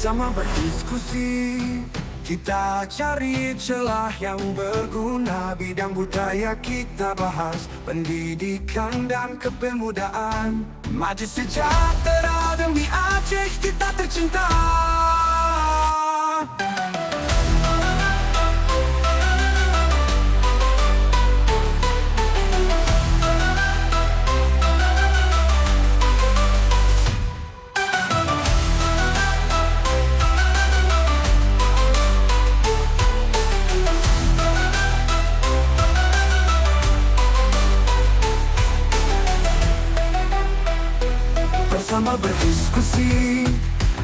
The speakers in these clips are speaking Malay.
Bersama berdiskusi, kita cari celah yang berguna. Bidang budaya kita bahas, pendidikan dan kepemudaan. Maju sejahtera demi Aceh kita tercinta. Bersama berdiskusi,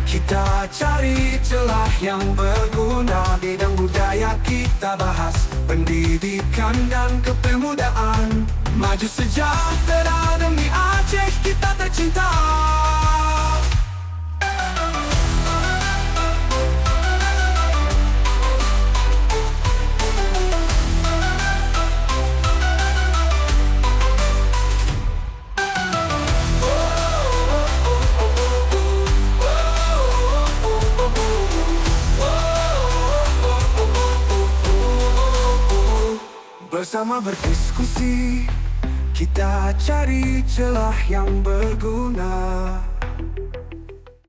kita cari celah yang berguna. Bidang budaya kita bahas, pendidikan dan kepemudaan. Maju sejahtera demi Aceh kita tercinta. Bersama berdiskusi, kita cari celah yang berguna.